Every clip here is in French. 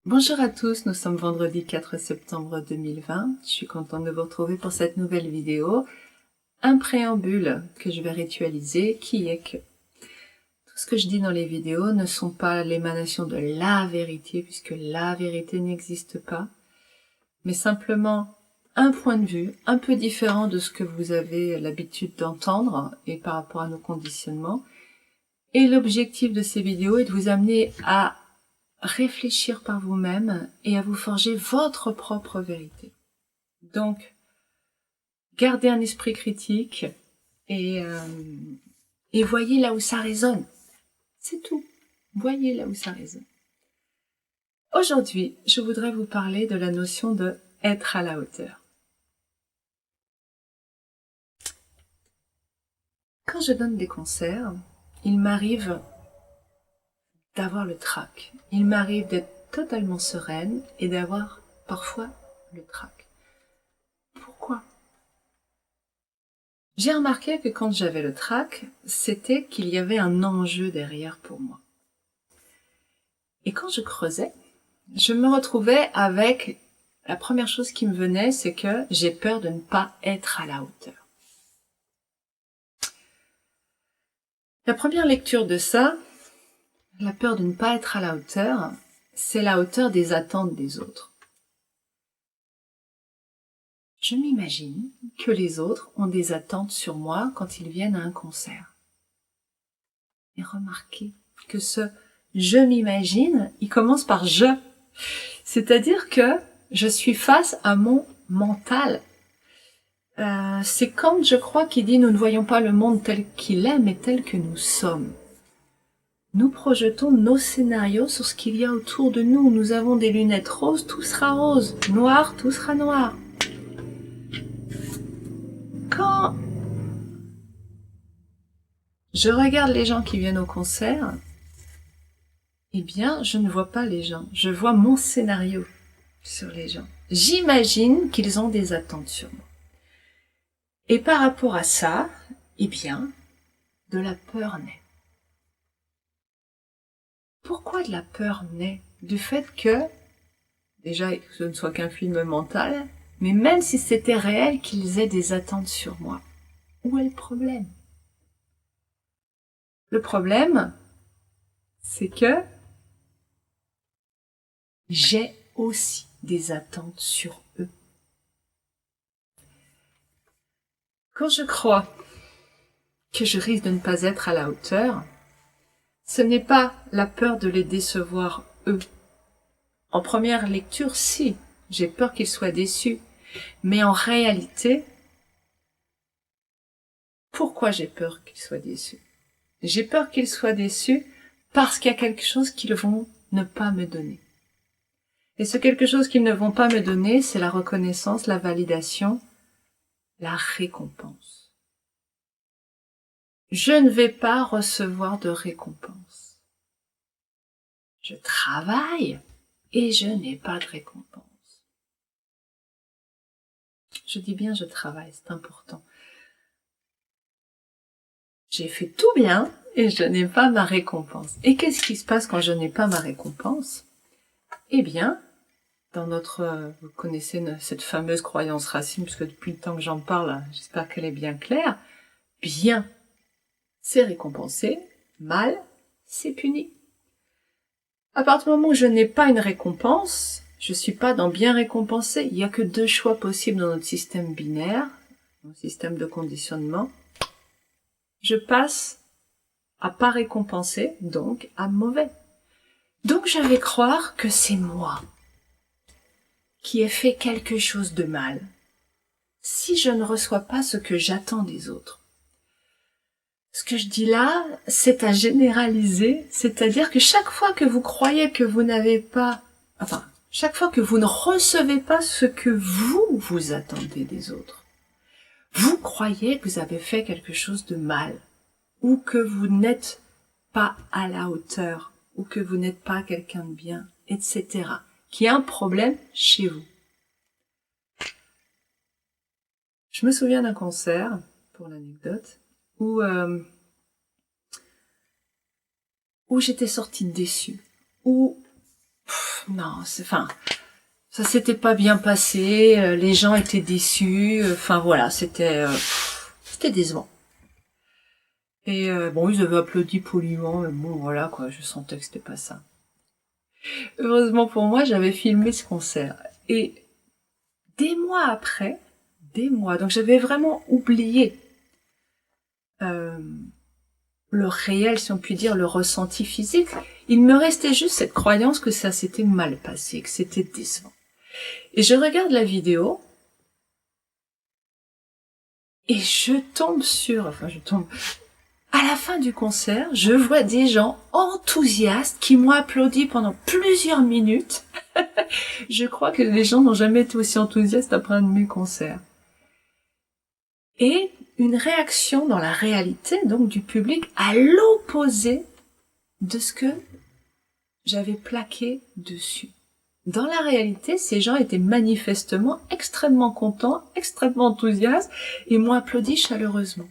Bonjour à tous, nous sommes vendredi 4 septembre 2020. Je suis contente de vous retrouver pour cette nouvelle vidéo. Un préambule que je vais ritualiser qui est que tout ce que je dis dans les vidéos ne sont pas l'émanation de la vérité puisque la vérité n'existe pas, mais simplement un point de vue un peu différent de ce que vous avez l'habitude d'entendre et par rapport à nos conditionnements. Et l'objectif de ces vidéos est de vous amener à réfléchir par vous-même et à vous forger votre propre vérité. Donc, gardez un esprit critique et voyez là où ça résonne. C'est tout. Voyez là où ça résonne. Aujourd'hui, je voudrais vous parler de la notion de être à la hauteur. Quand je donne des concerts, il m'arrive d'avoir le trac. Il m'arrive d'être totalement sereine et d'avoir parfois le trac. Pourquoi ? J'ai remarqué que quand j'avais le trac, c'était qu'il y avait un enjeu derrière pour moi. Et quand je creusais, je me retrouvais avec la première chose qui me venait, c'est que j'ai peur de ne pas être à la hauteur. La première lecture de ça, la peur de ne pas être à la hauteur, c'est la hauteur des attentes des autres. Je m'imagine que les autres ont des attentes sur moi quand ils viennent à un concert. Et remarquez que ce « je m'imagine », il commence par « je ». C'est-à-dire que je suis face à mon mental. C'est Kant, je crois, qui dit « Nous ne voyons pas le monde tel qu'il est, mais tel que nous sommes ». Nous projetons nos scénarios sur ce qu'il y a autour de nous. Nous avons des lunettes roses, tout sera rose. Noir, tout sera noir. Quand je regarde les gens qui viennent au concert, eh bien, je ne vois pas les gens. Je vois mon scénario sur les gens. J'imagine qu'ils ont des attentes sur moi. Et par rapport à ça, eh bien, de la peur naît. Pourquoi de la peur naît? Du fait que, déjà, que ce ne soit qu'un film mental, mais même si c'était réel qu'ils aient des attentes sur moi. Où est le problème? Le problème, c'est que j'ai aussi des attentes sur eux. Quand je crois que je risque de ne pas être à la hauteur, ce n'est pas la peur de les décevoir eux. En première lecture, si, j'ai peur qu'ils soient déçus. Mais en réalité, pourquoi j'ai peur qu'ils soient déçus? J'ai peur qu'ils soient déçus parce qu'il y a quelque chose qu'ils vont ne pas me donner. Et ce quelque chose qu'ils ne vont pas me donner, c'est la reconnaissance, la validation, la récompense. Je ne vais pas recevoir de récompense. Je travaille et je n'ai pas de récompense. Je dis bien je travaille, c'est important. J'ai fait tout bien et je n'ai pas ma récompense. Et qu'est-ce qui se passe quand je n'ai pas ma récompense? Eh bien, dans notre, vous connaissez cette fameuse croyance racine, puisque depuis le temps que j'en parle, j'espère qu'elle est bien claire. Bien, c'est récompensé. Mal, c'est puni. À partir du moment où je n'ai pas une récompense, je suis pas dans bien récompensé. Il n'y a que deux choix possibles dans notre système binaire, notre système de conditionnement. Je passe à pas récompensé, donc à mauvais. Donc je vais croire que c'est moi qui ai fait quelque chose de mal si je ne reçois pas ce que j'attends des autres. Ce que je dis là, c'est à généraliser, c'est-à-dire que chaque fois que vous croyez que vous n'avez pas, chaque fois que vous ne recevez pas ce que vous attendez des autres, vous croyez que vous avez fait quelque chose de mal, ou que vous n'êtes pas à la hauteur, ou que vous n'êtes pas quelqu'un de bien, etc. Qu'il y a un problème chez vous. Je me souviens d'un concert, pour l'anecdote, où j'étais sortie déçue, où non, enfin, ça s'était pas bien passé, les gens étaient déçus, enfin voilà, c'était décevant. Et bon, ils avaient applaudi poliment, mais bon, voilà quoi, je sentais que c'était pas ça. Heureusement pour moi, j'avais filmé ce concert. Et des mois après, donc j'avais vraiment oublié le réel, si on peut dire, le ressenti physique. Il me restait juste cette croyance que ça s'était mal passé, que c'était décevant. Et je regarde la vidéo, et je tombe à la fin du concert, je vois des gens enthousiastes qui m'ont applaudi pendant plusieurs minutes. Je crois que les gens n'ont jamais été aussi enthousiastes après un de mes concerts. Et une réaction dans la réalité, donc du public, à l'opposé de ce que j'avais plaqué dessus. Dans la réalité, ces gens étaient manifestement extrêmement contents, extrêmement enthousiastes et m'ont applaudi chaleureusement.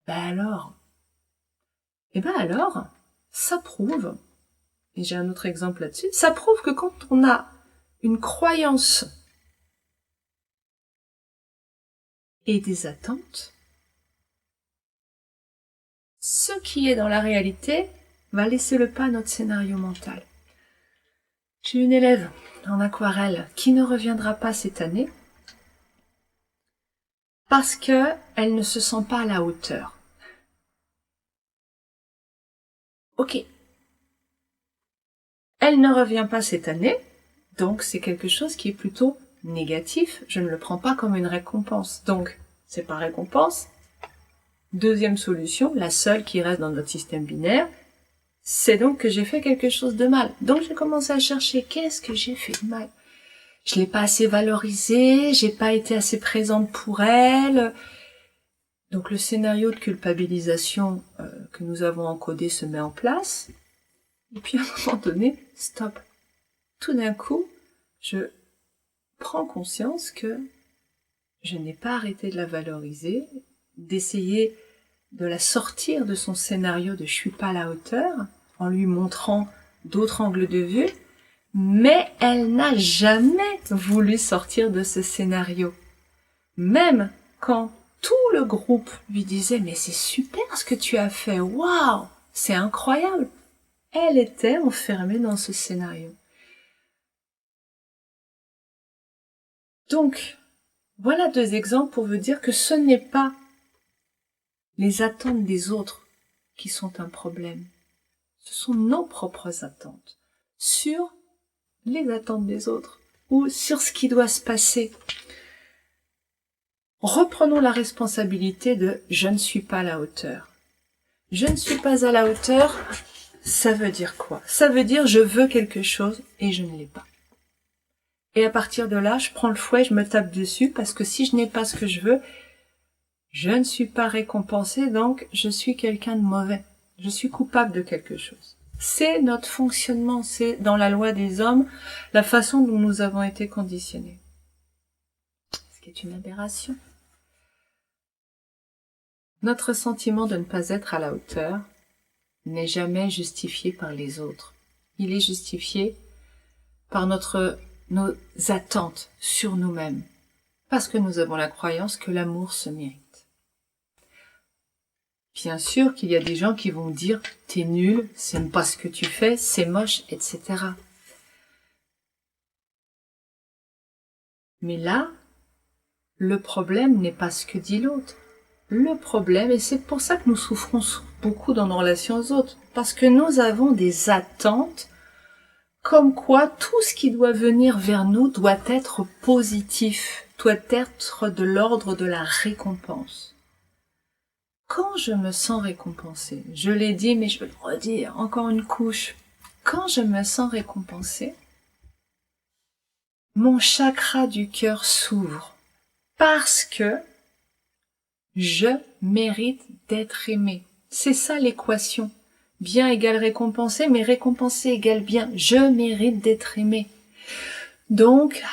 Alors, ça prouve, et j'ai un autre exemple là-dessus, ça prouve que quand on a une croyance et des attentes, ce qui est dans la réalité va laisser le pas à notre scénario mental. J'ai une élève en aquarelle qui ne reviendra pas cette année parce qu'elle ne se sent pas à la hauteur. Ok. Elle ne revient pas cette année, donc c'est quelque chose qui est plutôt négatif. Je ne le prends pas comme une récompense. Donc, c'est pas récompense. Deuxième solution, la seule qui reste dans notre système binaire, c'est donc que j'ai fait quelque chose de mal. Donc j'ai commencé à chercher qu'est-ce que j'ai fait de mal. Je l'ai pas assez valorisée, j'ai pas été assez présente pour elle. Donc le scénario de culpabilisation que nous avons encodé se met en place. Et puis à un moment donné, stop. Tout d'un coup, je prends conscience que je n'ai pas arrêté de la valoriser, d'essayer de la sortir de son scénario de « je suis pas à la hauteur », en lui montrant d'autres angles de vue, mais elle n'a jamais voulu sortir de ce scénario. Même quand tout le groupe lui disait « mais c'est super ce que tu as fait, waouh, c'est incroyable », elle était enfermée dans ce scénario. Donc, voilà 2 exemples pour vous dire que ce n'est pas les attentes des autres qui sont un problème. Ce sont nos propres attentes sur les attentes des autres ou sur ce qui doit se passer. Reprenons la responsabilité de « je ne suis pas à la hauteur ». Je ne suis pas à la hauteur, ça veut dire quoi? Ça veut dire je veux quelque chose et je ne l'ai pas. Et à partir de là, je prends le fouet, je me tape dessus parce que si je n'ai pas ce que je veux, je ne suis pas récompensée, donc je suis quelqu'un de mauvais. Je suis coupable de quelque chose. C'est notre fonctionnement, c'est dans la loi des hommes, la façon dont nous avons été conditionnés. Ce qui est une aberration. Notre sentiment de ne pas être à la hauteur n'est jamais justifié par les autres. Il est justifié par nos attentes sur nous-mêmes, parce que nous avons la croyance que l'amour se mérite. Bien sûr qu'il y a des gens qui vont dire « t'es nul, c'est pas ce que tu fais, c'est moche, etc. » Mais là, le problème n'est pas ce que dit l'autre. Le problème, et c'est pour ça que nous souffrons beaucoup dans nos relations aux autres, parce que nous avons des attentes comme quoi tout ce qui doit venir vers nous doit être positif, doit être de l'ordre de la récompense. Quand je me sens récompensée, je l'ai dit mais je veux le redire, encore une couche, quand je me sens récompensée, mon chakra du cœur s'ouvre parce que je mérite d'être aimée. C'est ça l'équation. Bien égale récompensé, mais récompensé égale bien. Je mérite d'être aimée. Donc,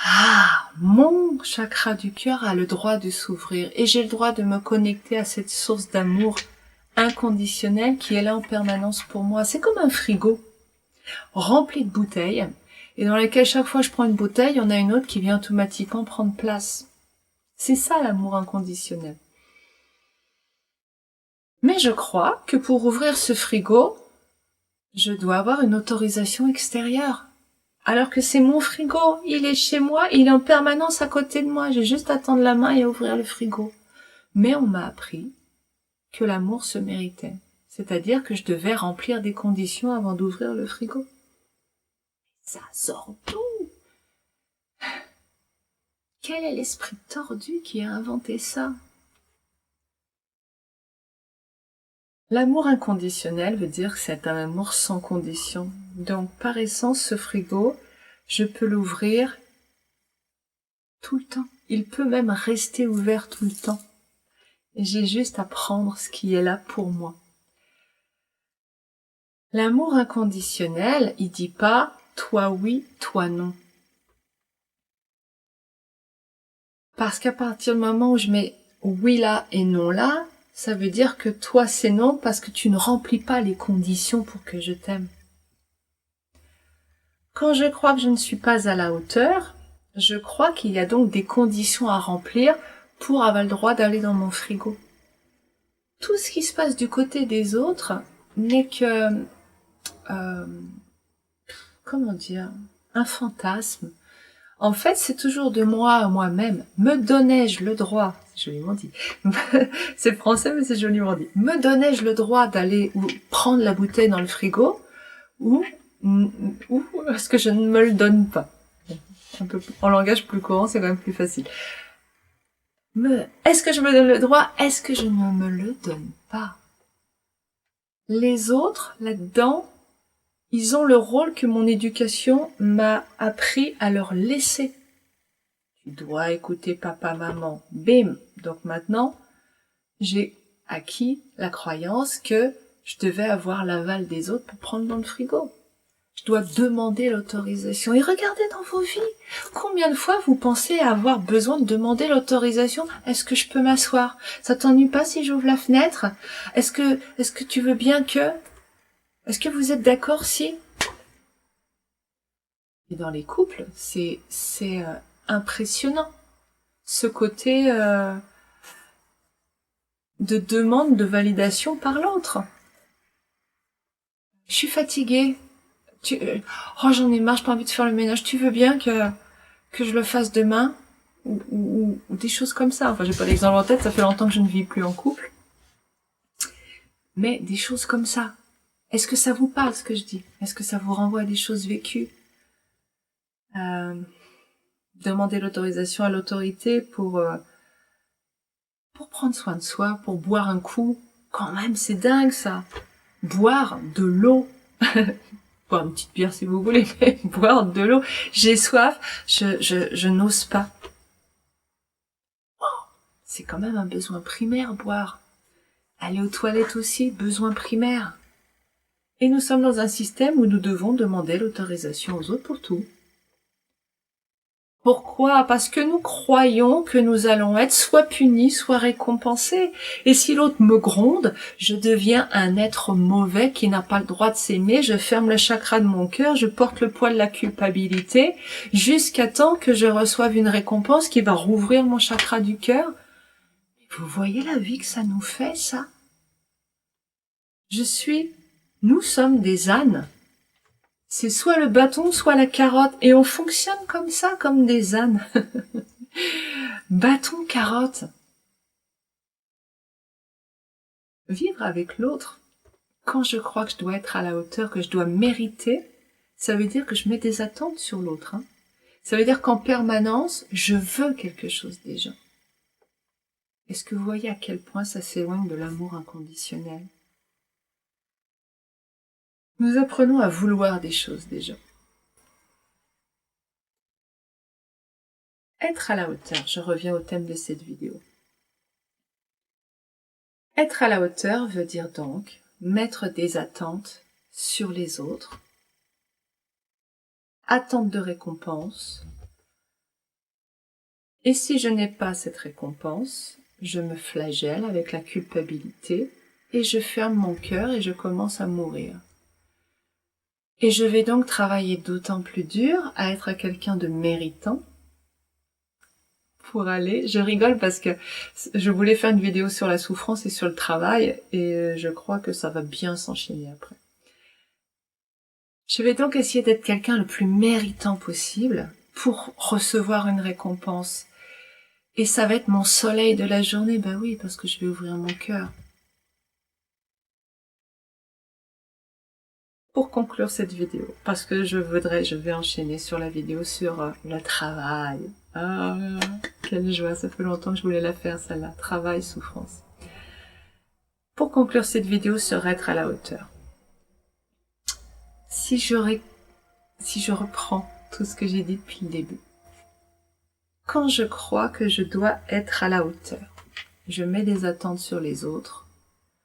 mon chakra du cœur a le droit de s'ouvrir et j'ai le droit de me connecter à cette source d'amour inconditionnel qui est là en permanence pour moi. C'est comme un frigo. remplie de bouteilles, et dans laquelle chaque fois que je prends une bouteille, il y en a une autre qui vient automatiquement prendre place. C'est ça l'amour inconditionnel. Mais je crois que pour ouvrir ce frigo, je dois avoir une autorisation extérieure. Alors que c'est mon frigo, il est chez moi, il est en permanence à côté de moi, j'ai juste à tendre la main et à ouvrir le frigo. Mais on m'a appris que l'amour se méritait, c'est-à-dire que je devais remplir des conditions avant d'ouvrir le frigo. Ça sort d'où? Quel est l'esprit tordu qui a inventé ça? L'amour inconditionnel veut dire que c'est un amour sans condition. Donc, par essence, ce frigo, je peux l'ouvrir tout le temps. Il peut même rester ouvert tout le temps. Et j'ai juste à prendre ce qui est là pour moi. L'amour inconditionnel, il dit pas toi oui, toi non. Parce qu'à partir du moment où je mets oui là et non là, ça veut dire que toi c'est non parce que tu ne remplis pas les conditions pour que je t'aime. Quand je crois que je ne suis pas à la hauteur, je crois qu'il y a donc des conditions à remplir pour avoir le droit d'aller dans mon frigo. Tout ce qui se passe du côté des autres n'est que, comment dire, un fantasme. En fait, c'est toujours de moi à moi-même. Me donnais-je le droit, c'est joliment dit, c'est français mais c'est joliment dit, me donnais-je le droit d'aller prendre la bouteille dans le frigo ou est-ce que je ne me le donne pas? Un peu en langage plus courant, c'est quand même plus facile. Est-ce que je me donne le droit? Est-ce que je ne me le donne pas? Les autres, là-dedans, ils ont le rôle que mon éducation m'a appris à leur laisser. Tu dois écouter papa, maman. Bim! Donc maintenant, j'ai acquis la croyance que je devais avoir l'aval des autres pour prendre dans le frigo. Je dois demander l'autorisation. Et regardez dans vos vies, combien de fois vous pensez avoir besoin de demander l'autorisation? Est-ce que je peux m'asseoir? Ça t'ennuie pas si j'ouvre la fenêtre? Est-ce que tu veux bien que? Est-ce que vous êtes d'accord si? Et dans les couples, c'est impressionnant. Ce côté de demande de validation par l'autre. Je suis fatiguée. Oh, j'en ai marre, j'ai pas envie de faire le ménage. Tu veux bien que je le fasse demain? Ou des choses comme ça. Enfin, j'ai pas d'exemple en tête, ça fait longtemps que je ne vis plus en couple. Mais des choses comme ça. Est-ce que ça vous parle, ce que je dis? Est-ce que ça vous renvoie à des choses vécues? Demander l'autorisation à l'autorité pour prendre soin de soi, pour boire un coup. Quand même, c'est dingue, ça. Boire de l'eau. Boire une petite bière si vous voulez, mais boire de l'eau. J'ai soif, je n'ose pas. C'est quand même un besoin primaire, boire. Aller aux toilettes aussi, besoin primaire. Et nous sommes dans un système où nous devons demander l'autorisation aux autres pour tout. Pourquoi? Parce que nous croyons que nous allons être soit punis, soit récompensés. Et si l'autre me gronde, je deviens un être mauvais qui n'a pas le droit de s'aimer, je ferme le chakra de mon cœur, je porte le poids de la culpabilité, jusqu'à temps que je reçoive une récompense qui va rouvrir mon chakra du cœur. Vous voyez la vie que ça nous fait, ça? Nous sommes des ânes. C'est soit le bâton, soit la carotte. Et on fonctionne comme ça, comme des ânes. Bâton, carotte. Vivre avec l'autre, quand je crois que je dois être à la hauteur, que je dois mériter, ça veut dire que je mets des attentes sur l'autre. Ça veut dire qu'en permanence, je veux quelque chose déjà. Est-ce que vous voyez à quel point ça s'éloigne de l'amour inconditionnel? Nous apprenons à vouloir des choses déjà. Être à la hauteur, je reviens au thème de cette vidéo. Être à la hauteur veut dire donc mettre des attentes sur les autres, attente de récompense, et si je n'ai pas cette récompense, je me flagelle avec la culpabilité et je ferme mon cœur et je commence à mourir. Et je vais donc travailler d'autant plus dur à être quelqu'un de méritant pour aller... Je rigole parce que je voulais faire une vidéo sur la souffrance et sur le travail et je crois que ça va bien s'enchaîner après. Je vais donc essayer d'être quelqu'un le plus méritant possible pour recevoir une récompense. Et ça va être mon soleil de la journée, bah oui, parce que je vais ouvrir mon cœur. Pour conclure cette vidéo, parce que je vais enchaîner sur la vidéo sur le travail. Ah, quelle joie, ça fait longtemps que je voulais la faire celle-là, travail, souffrance. Pour conclure cette vidéo sur être à la hauteur. Si je reprends tout ce que j'ai dit depuis le début, quand je crois que je dois être à la hauteur, je mets des attentes sur les autres,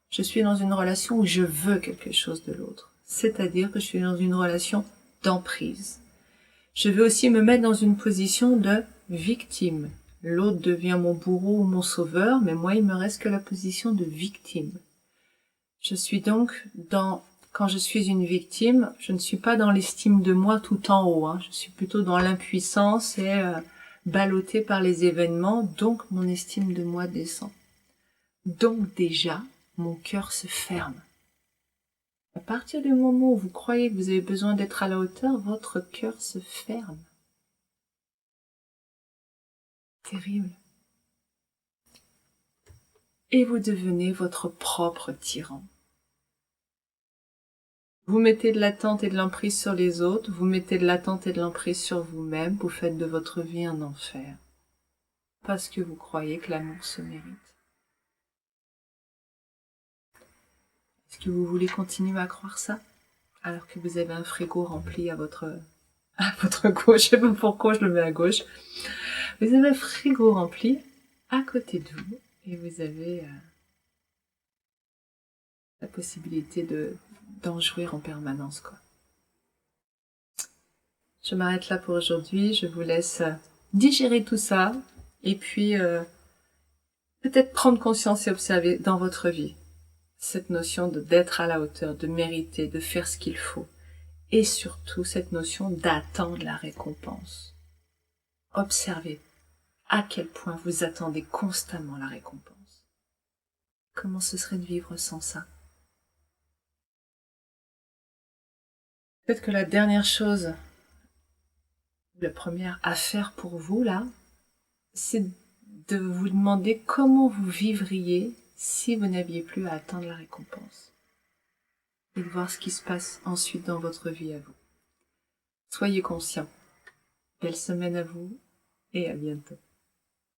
je suis dans une relation où je veux quelque chose de l'autre. C'est-à-dire que je suis dans une relation d'emprise. Je vais aussi me mettre dans une position de victime. L'autre devient mon bourreau ou mon sauveur, mais moi, il me reste que la position de victime. Je suis donc quand je suis une victime, je ne suis pas dans l'estime de moi tout en haut. Je suis plutôt dans l'impuissance et ballottée par les événements, donc mon estime de moi descend. Donc déjà, mon cœur se ferme. À partir du moment où vous croyez que vous avez besoin d'être à la hauteur, votre cœur se ferme. Terrible. Et vous devenez votre propre tyran. Vous mettez de l'attente et de l'emprise sur les autres, vous mettez de l'attente et de l'emprise sur vous-même, vous faites de votre vie un enfer. Parce que vous croyez que l'amour se mérite. Est-ce que vous voulez continuer à croire ça? Alors que vous avez un frigo rempli à votre gauche, je sais pas pourquoi je le mets à gauche. Vous avez un frigo rempli à côté de vous et vous avez la possibilité d'en jouir en permanence, quoi. Je m'arrête là pour aujourd'hui, je vous laisse digérer tout ça et puis peut-être prendre conscience et observer dans votre vie cette notion d'être à la hauteur, de mériter, de faire ce qu'il faut et surtout cette notion d'attendre la récompense. Observez à quel point vous attendez constamment la récompense. Comment ce serait de vivre sans ça? Peut-être que la dernière chose, la première à faire pour vous là, c'est de vous demander comment vous vivriez si vous n'aviez plus à attendre la récompense. Et de voir ce qui se passe ensuite dans votre vie à vous. Soyez conscients. Belle semaine à vous et à bientôt.